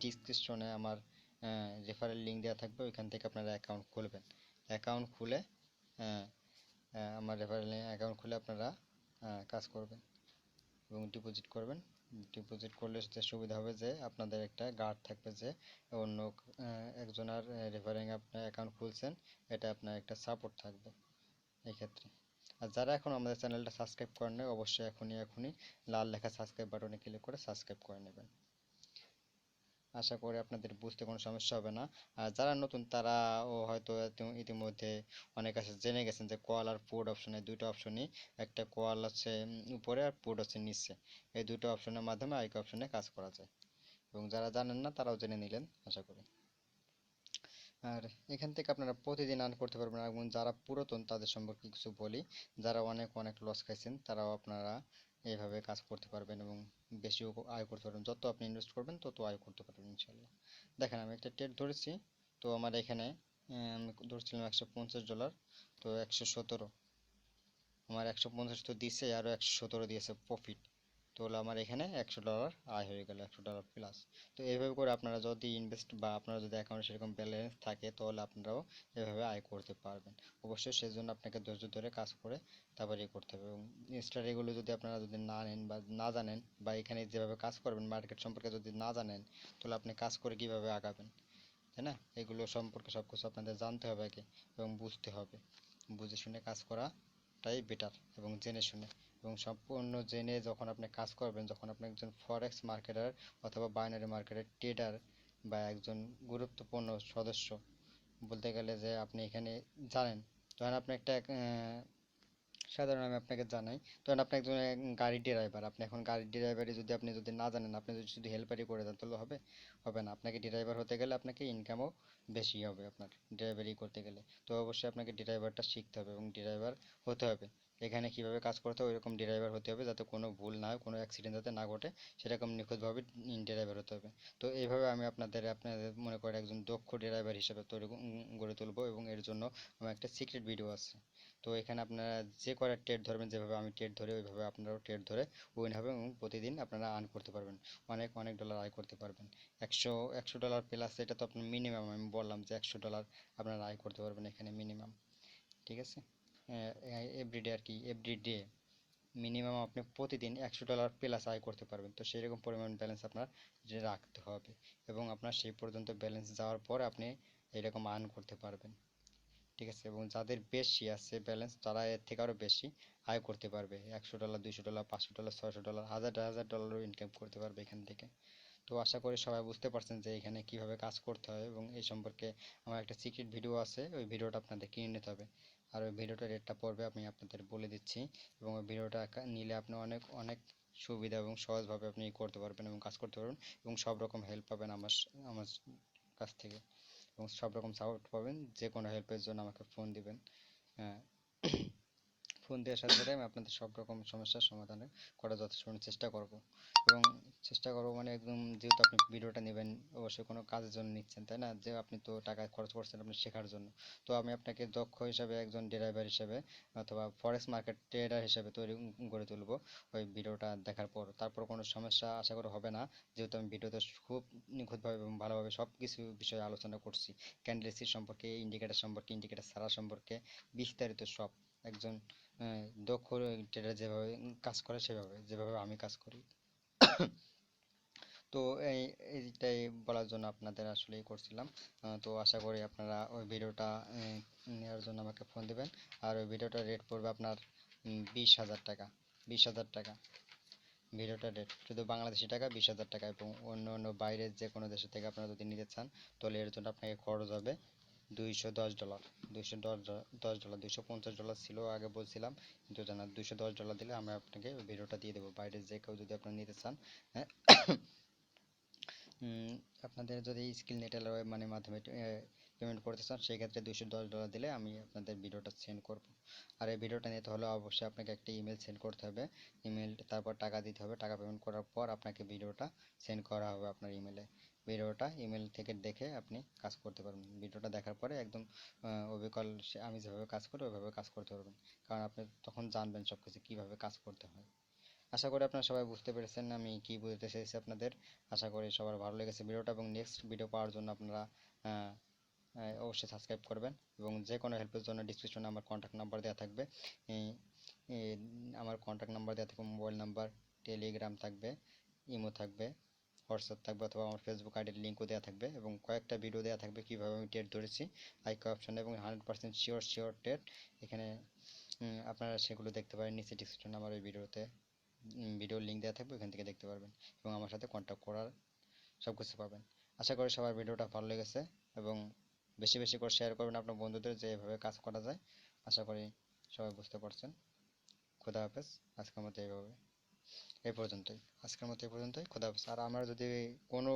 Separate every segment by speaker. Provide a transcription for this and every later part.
Speaker 1: ডিসক্রিপশনে আমার referral link দেওয়া থাকবে, ওইখান থেকে আপনারা অ্যাকাউন্ট খুলবেন। অ্যাকাউন্ট খুলে আহ, আমার রেফারেল অ্যাকাউন্ট খুলে আপনারা কাজ করবেন এবং ডিপোজিট করবেন। ডিপোজিট করলে সেটা সুবিধা হবে যে আপনাদের একটা গার্ড থাকবে যে অন্য একজনের রেফারিং আপনার অ্যাকাউন্ট খুলছেন, এটা আপনার একটা সাপোর্ট থাকবে এই ক্ষেত্রে। আর যারা এখন আমাদের চ্যানেলটা সাবস্ক্রাইব করেন নাই, অবশ্যই এখনই লাল লেখা সাবস্ক্রাইব বাটনে ক্লিক করে সাবস্ক্রাইব করে নেবেন। আশা করি আপনাদের বুঝতে কোনো সমস্যা হবে না। আর যারা নতুন তারাও হয়তো ইতিমধ্যে অনেক আছে জেনে গেছেন যে কল আর পুট অপশনে দুটো অপশনই, একটা কল আছে উপরে আর পুট আছে নিচে, এই দুটো অপশনের মাধ্যমে আইক অপশনে কাজ করা যায়। এবং যারা জানেন না তারাও জেনে নিলেন আশা করি। আর এখান থেকে আপনারা প্রতিদিন আর্ন করতে পারবেন। এবং যারা পুরাতন তাদের সম্পর্কে কিছু বলি, যারা অনেক অনেক লস খাইছেন তারাও আপনারা এইভাবে কাজ করতে পারবেন এবং বেশি আয় করতে পারবেন। যত আপনি ইনভেস্ট করবেন তত আয় করতে পারবেন ইনশাল্লাহ। দেখেন আমি একটা ট্রেড ধরেছি, তো আমার এখানে আমি ধরছিলাম $150, তো 117, আমার 150 তো দিছে, আরো 117 দিয়েছে প্রফিট। তো হলো আমার এখানে $100 আয় হয়ে গেল, $100 প্লাস। তো এইভাবে করে আপনারা যদি ইনভেস্ট বা আপনারা যদি অ্যাকাউন্টে সেরকম ব্যালেন্স থাকে তাহলে আপনারাও এভাবে আয় করতে পারবেন। অবশ্যই সেই জন্য আপনাকে ধৈর্য ধরে কাজ করে তারপরে ইয়ে করতে হবে। এবং স্ট্র্যাটেজিগুলো যদি আপনারা যদি না নেন বা না জানেন, বা এখানে যেভাবে কাজ করবেন মার্কেট সম্পর্কে যদি না জানেন, তাহলে আপনি কাজ করে কিভাবে আগাবেন, তাই না? এগুলো সম্পর্কে সব কিছু আপনাদের জানতে হবে আগে এবং বুঝতে হবে। বুঝে শুনে কাজ করাটাই বেটার এবং জেনে শুনে। এবং সম্পূর্ণ জেনে যখন আপনি কাজ করবেন, যখন আপনি একজন ফরেক্স মার্কেটার অথবা বাইনারি মার্কেটের ট্রেডার বা একজন গুরুত্বপূর্ণ সদস্য বলতে গেলে যে আপনি এখানে জানেন, তখন আপনি একটা সাধারণ আমি আপনাকে জানাই, ধরেন আপনি একজন গাড়ির ড্রাইভার, আপনি এখন গাড়ির ড্রাইভারে যদি আপনি যদি না জানেন, আপনি যদি শুধু হেল্পারই করে দেন তাহলে হবে? হবে না। আপনাকে ড্রাইভার হতে গেলে আপনাকে ইনকামও বেশি হবে আপনার ড্রাইভারি করতে গেলে। তো অবশ্যই আপনাকে ড্রাইভারটা শিখতে হবে এবং ড্রাইভার হতে হবে। এখানে কিভাবে কাজ করতে হবে ওইরকম ড্রাইভার হতে হবে যাতে কোনো ভুল না হয়, কোনো অ্যাক্সিডেন্ট যাতে না ঘটে, সেরকম নিখুঁতভাবে ড্রাইভার হতে হবে। তো এইভাবে আমি আপনাদের মনে করেন একজন দক্ষ ড্রাইভার হিসেবে তৈরি গড়ে তুলবো। এবং এর জন্য আমার একটা সিক্রেট ভিডিও আছে। তো এখানে আপনারা যে কয়টা ট্রেড ধরবেন, যেভাবে আমি ট্রেড ধরি ওইভাবে আপনারাও ট্রেড ধরে উইন হবে এবং প্রতিদিন আপনারা আর্ন করতে পারবেন, অনেক অনেক ডলার আয় করতে পারবেন। একশো একশো ডলার প্লাস, এটা তো আপনার মিনিমাম, আমি বললাম যে $100 আপনারা আয় করতে পারবেন এখানে মিনিমাম। ঠিক আছে? এভরিডে আর কি, এভরিডে মিনিমাম আপনি প্রতিদিন $100 প্লাস আয় করতে পারবেন। তো সেরকম পরিমাণ ব্যালেন্স আপনার রাখতে হবে এবং আপনার সেই পর্যন্ত ব্যালেন্স যাওয়ার পর আপনি এরকম আর্ন করতে পারবেন। ঠিক আছে? এবং যাদের বেশি আছে ব্যালেন্স তারা এর থেকে আরো বেশি আয় করতে পারবে, $100, $200, $500, $600, হাজার হাজার ডলারও ইনকাম করতে পারবে এখান থেকে। তো আশা করি সবাই বুঝতে পারছেন যে এখানে কিভাবে কাজ করতে হয়। এবং এই সম্পর্কে আমার একটা সিক্রেট ভিডিও আছে, ওই ভিডিওটা আপনাদের কিনে নিতে হবে। আর ওই ভিডিওটার রেটটা পড়বে আমি আপনাদের বলে দিচ্ছি। এবং ওই ভিডিওটা নিলে আপনি অনেক অনেক সুবিধা এবং সহজভাবে আপনি করতে পারবেন এবং কাজ করতে পারবেন এবং সব রকম হেল্প পাবেন আমার কাছ থেকে। এবং সব রকম সাপোর্ট পাবেন। যে কোনো হেল্পের জন্য আমাকে ফোন দিবেন। হ্যাঁ, ফোন দেওয়ার সাথে সাথে আমি আপনাদের সব রকম সমস্যার সমাধান করার যথেষ্ট চেষ্টা করব। এবং চেষ্টা করব মানে একদম, যেহেতু আপনি ভিডিওটা নেবেন অবশ্যই কোনো কাজের জন্য নিচ্ছেন, তাই না? যে আপনি তো টাকা খরচ করছেন আপনি শেখার জন্য। তো আমি আপনাকে দক্ষ হিসাবে একজন ড্রাইভার হিসেবে অথবা ফরেক্স মার্কেট ট্রেডার হিসেবে তৈরি গড়ে তুলবো ওই ভিডিওটা দেখার পর। তারপর কোনো সমস্যা আশা করি হবে না, যেহেতু আমি ভিডিওতে খুব নিখুঁতভাবে এবং ভালোভাবে সব কিছু বিষয়ে আলোচনা করছি। ক্যান্ডেলসির সম্পর্কে, ইন্ডিকেটার সম্পর্কে, ইন্ডিকেটার ছাড়া সম্পর্কে বিস্তারিত সব, একজন দক্ষ ট্রেডার যেভাবে কাজ করে সেভাবে, যেভাবে আমি কাজ করি। তো এইটাই বলার জন্য আপনাদের আসলেই করছিলাম। তো আশা করি আপনারা ওই ভিডিওটা নেওয়ার জন্য আমাকে ফোন দিবেন। আর ওই ভিডিওটার রেট পড়বে আপনার 20,000 টাকা। 20,000 টাকা ভিডিওটার রেট, শুধু বাংলাদেশি টাকা 20,000 টাকা। এবং অন্য অন্য বাইরের যে কোনো দেশের থেকে আপনারা যদি নিতে চান তাহলে এর জন্য আপনাকে খরচ হবে $210। $210, $250 ছিল আগে বলছিলাম, কিন্তু জানা $210 দিলে আমরা আপনাকে ভিডিওটা দিয়ে দেবো। বাইরের যে কেউ যদি আপনারা নিতে চান, হ্যাঁ, আপনাদের যদি স্কিল নেটের মানে মাধ্যমে পেমেন্ট করতে চান সেক্ষেত্রে $210 দিলে আমি আপনাদের ভিডিওটা সেন্ড করব। আর এই ভিডিওটা নিতে হলে অবশ্যই আপনাকে একটা ইমেল সেন্ড করতে হবে। ইমেল, তারপর টাকা দিতে হবে। টাকা পেমেন্ট করার পর আপনাকে ভিডিওটা সেন্ড করা হবে আপনার ইমেলে। ভিডিওটা ইমেল থেকে দেখে আপনি কাজ করতে পারবেন। ভিডিওটা দেখার পরে একদম অবিকল আমি যেভাবে কাজ করি ওইভাবে কাজ করতে পারবেন, কারণ আপনি তখন জানবেন সব কিছু কীভাবে কাজ করতে হয়। আশা করি আপনারা সবাই বুঝতে পেরেছেন আমি কি বলতে চাইছি আপনাদের। আশা করি সবার ভালো লেগেছে ভিডিওটা, এবং নেক্সট ভিডিও পাওয়ার জন্য আপনারা আহ, অবশ্যই সাবস্ক্রাইব করবেন, এবং যে কোনো হেল্পের জন্য ডিসক্রিপশনে আমার কন্ট্যাক্ট নাম্বার দেওয়া থাকবে। এই এই আমার কন্ট্যাক্ট নাম্বার দেওয়া থাকবে, মোবাইল নাম্বার, টেলিগ্রাম থাকবে, ইমো থাকবে, হোয়াটসঅ্যাপ থাকবে, অথবা আমার ফেসবুক আইডির লিঙ্কও দেওয়া থাকবে, এবং কয়েকটা ভিডিও দেওয়া থাকবে কীভাবে আমি টেট ধরেছি আইকিউ অপশনে, এবং 100% শিওর শিওর টেট এখানে। আপনারা সেগুলো দেখতে পারেন নিচে ডিসক্রিপশনে আমার ওই ভিডিওতে ভিডিওর লিঙ্ক দেওয়া থাকবে, ওখান থেকে দেখতে পারবেন এবং আমার সাথে কন্ট্যাক্ট করার সব কিছু পাবেন। আশা করি সবার ভিডিওটা ভালো লেগেছে, এবং বেশি বেশি করে শেয়ার করবেন আপনার বন্ধুদের যে এভাবে কাজ করা যায়। আশা করি সবাই বুঝতে পারছেন। খোদা হাফেজ। আজকের মতো এইভাবে এই পর্যন্তই আজকের মতো এই পর্যন্তই। খোদা হাফেজ। আর আমার যদি কোনো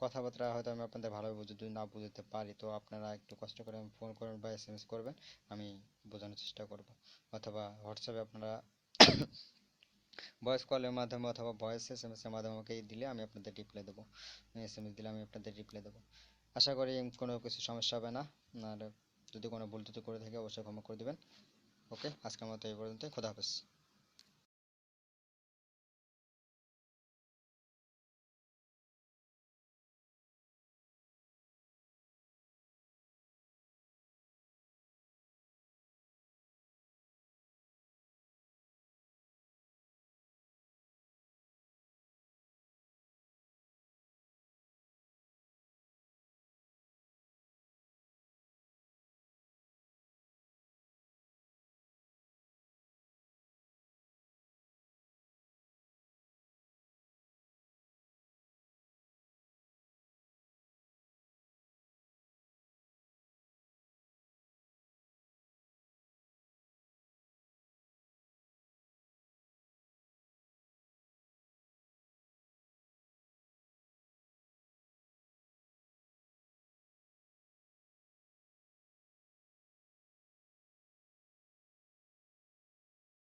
Speaker 1: কথাবার্তা হয়তো আমি আপনাদের ভালোভাবে যদি না বুঝতে পারি, তো আপনারা একটু কষ্ট করে আমি ফোন করবেন বা এসএমএস করবেন, আমি বোঝানোর চেষ্টা করব। অথবা হোয়াটসঅ্যাপে আপনারা ভয়েস কলের মাধ্যমে অথবা ভয়েস এসএমএস এর মাধ্যমে আমাকে দিলে আমি আপনাদের রিপ্লাই দেবো, এসএমএস দিলে আমি আপনাদের রিপ্লাই দেবো। আশা করি কোনো কিছু সমস্যা হবে না। আর যদি কোনো ভুল ত্রুটি করে থাকে অবশ্যই ক্ষমা করে দেবেন। ওকে, আজকের মতো এই পর্যন্তই। খোদা হাফেজ।